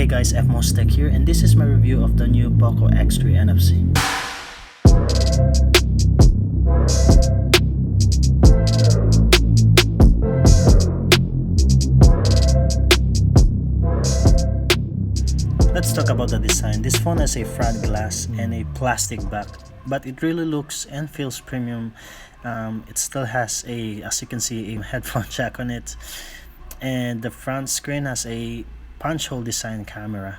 Hey guys, Tech here, and this is my review of the new Poco X3 NFC. Let's talk about the design. This phone has a front glass and a plastic back, but it really looks and feels premium. It still has as you can see, a headphone jack on it, and the front screen has a punch hole design camera.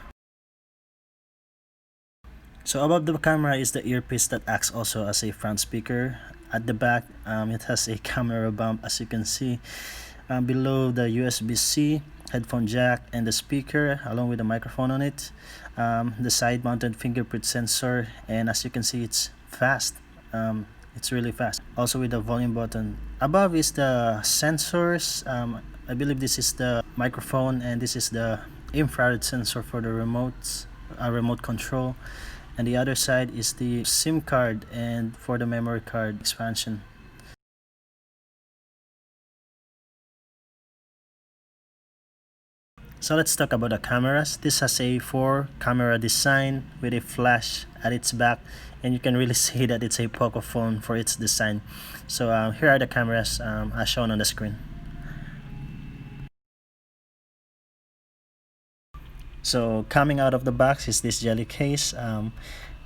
So above the camera is the earpiece that acts also as a front speaker. At the back, it has a camera bump, as you can see. Below the USB-C headphone jack and the speaker along with the microphone on it. The side mounted fingerprint sensor, and as you can see, it's fast. It's really fast. Also with the volume button. Above is the sensors. I believe this is the microphone, and this is the infrared sensor for the remote control. And the other side is the SIM card and for the memory card expansion. So let's talk about the cameras. This has a 4-camera design with a flash at its back, and you can really see that it's a Poco phone for its design. So here are the cameras as shown on the screen. So coming out of the box is this jelly case,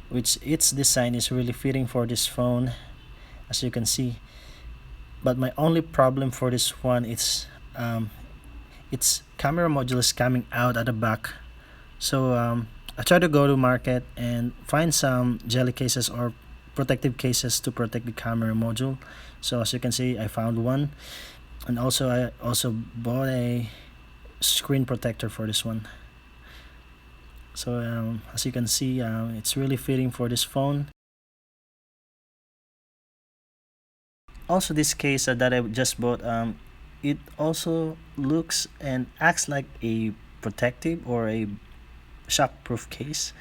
which its design is really fitting for this phone, as you can see. But my only problem for this one is its camera module is coming out at the back. So I tried to go to market and find some jelly cases or protective cases to protect the camera module. So as you can see, I found one, and also I bought a screen protector for this one. So as you can see, it's really fitting for this phone. Also, this case that I just bought, it also looks and acts like a protective or a shockproof case.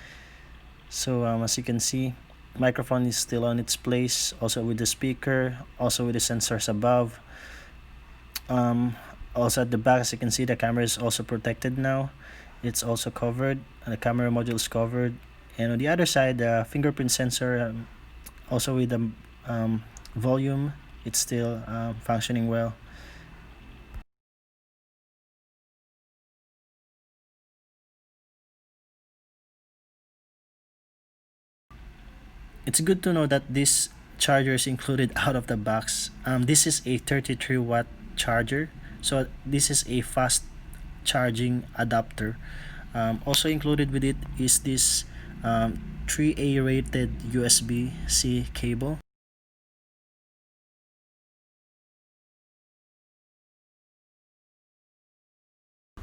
So as you can see, microphone is still on its place, also with the speaker, also with the sensors above. Also at the back, as you can see, the camera is also protected now. It's also covered, and the camera module is covered. And on the other side, the fingerprint sensor, also with the volume, it's still functioning well. It's good to know that this charger is included out of the box. This is a 33-watt charger, so this is a fast charging adapter. Also included with it is this 3A rated USB-C cable.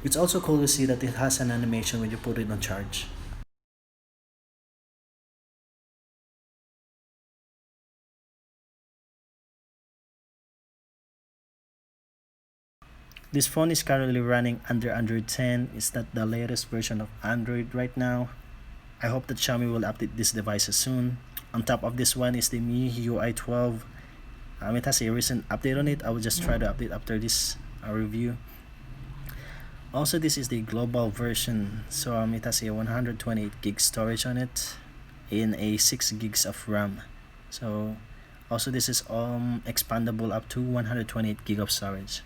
It's also cool to see that it has an animation when you put it on charge. This phone is currently running under Android 10. It's not the latest version of Android right now. I hope that Xiaomi will update these devices soon. On top of this one is the MIUI 12. It has a recent update on it. I will just try to update after this review. Also, this is the global version. So it has a 128 gig storage on it and a 6 gigs of RAM. So also this is expandable up to 128 gig of storage.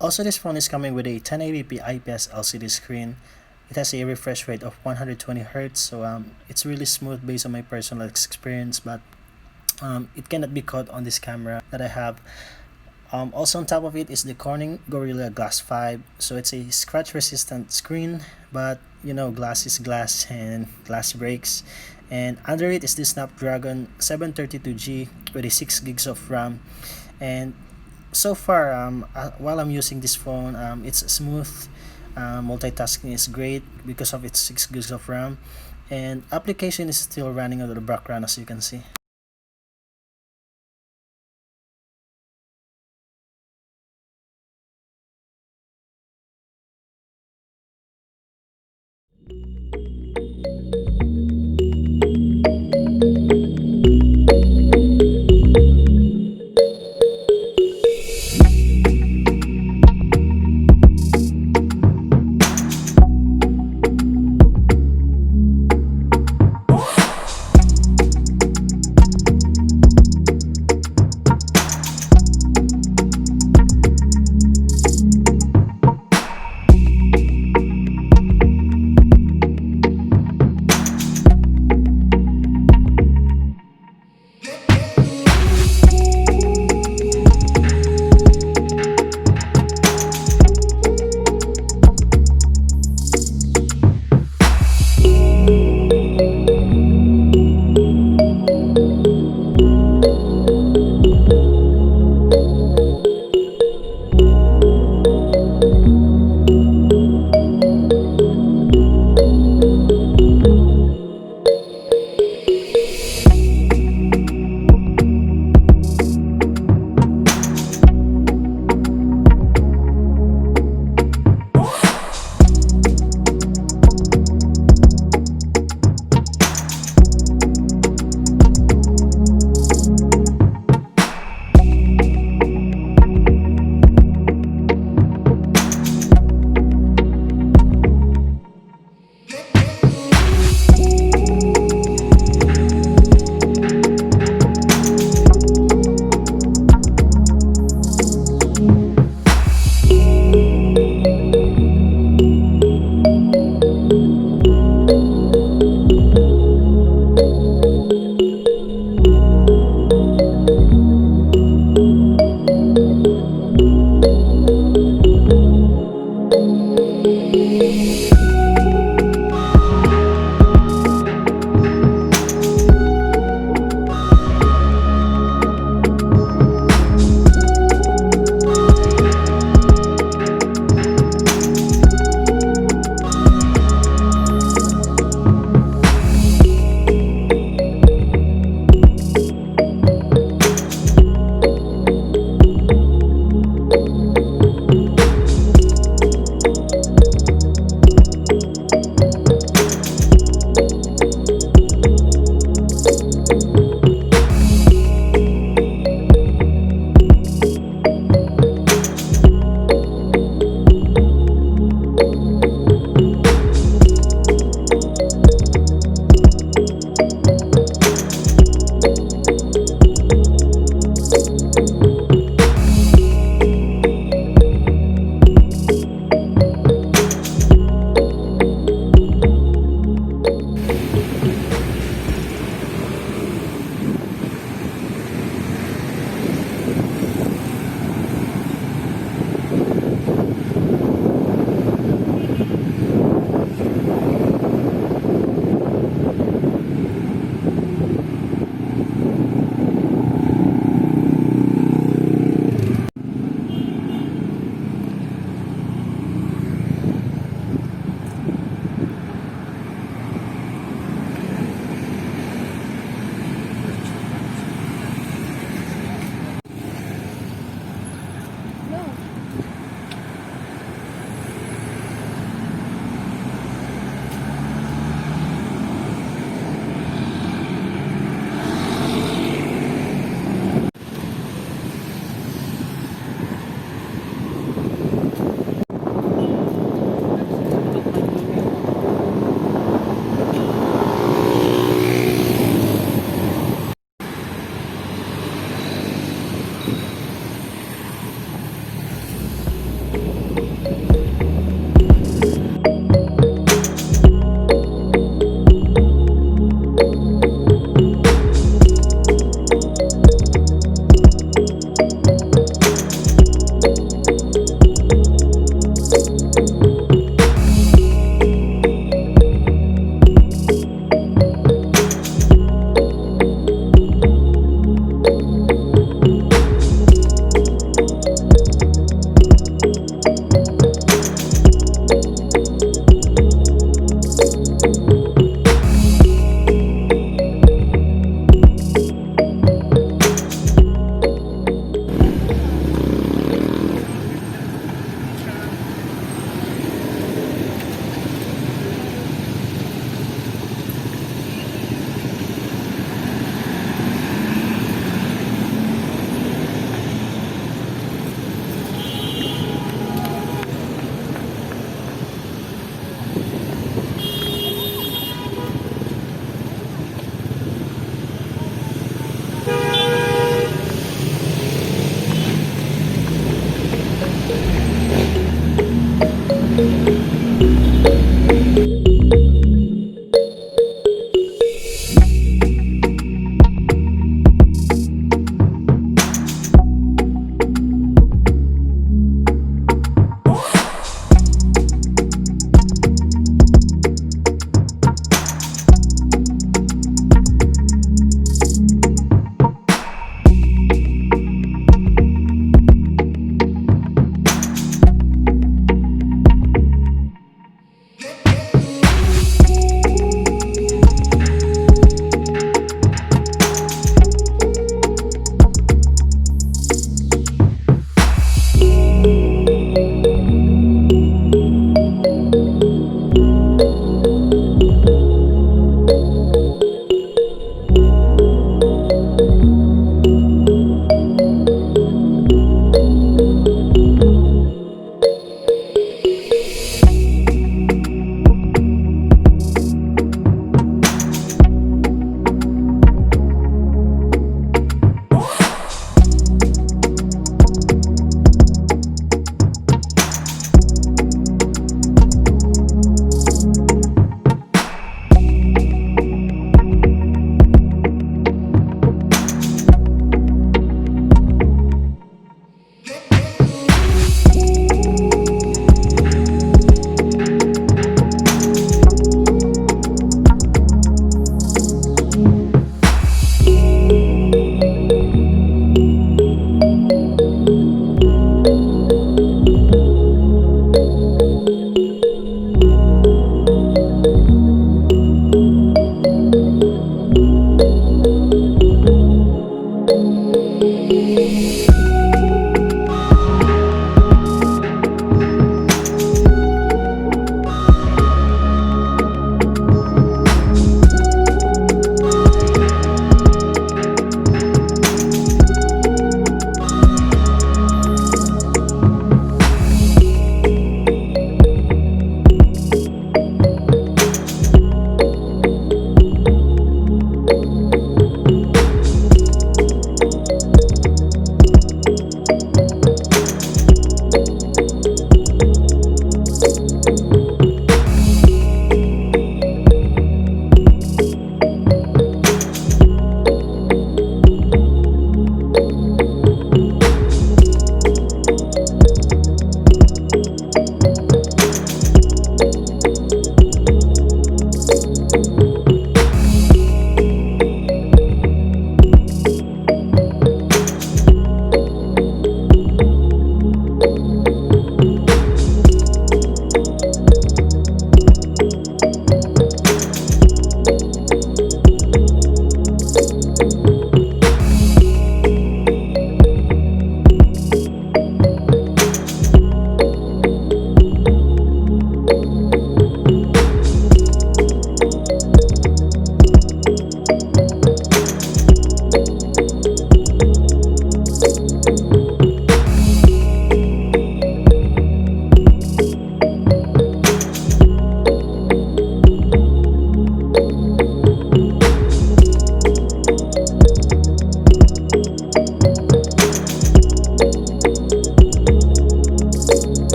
Also, this phone is coming with a 1080p IPS LCD screen. It has a refresh rate of 120Hz, so it's really smooth based on my personal experience, but it cannot be caught on this camera that I have. Also on top of it is the Corning Gorilla Glass 5, so it's a scratch resistant screen, but you know, glass is glass and glass breaks. And under it is the Snapdragon 732G with a 6 gigs of RAM. And so far, while I'm using this phone, it's smooth. Multitasking is great because of its 6 gigs of RAM, and application is still running under the background, as you can see.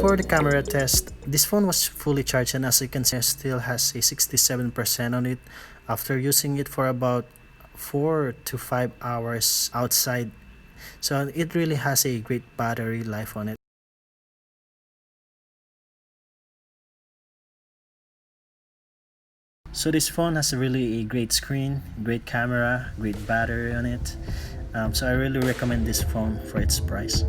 for the camera test, this phone was fully charged, and as you can see, it still has a 67% on it after using it for about 4 to 5 hours outside. So it really has a great battery life on it. So this phone has really a great screen, great camera, great battery on it. So I really recommend this phone for its price.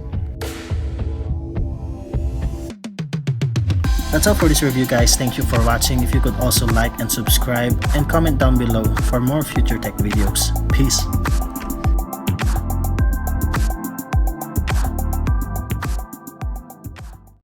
That's all for this review, guys. Thank you for watching. If you could also like and subscribe and comment down below for more future tech videos. Peace.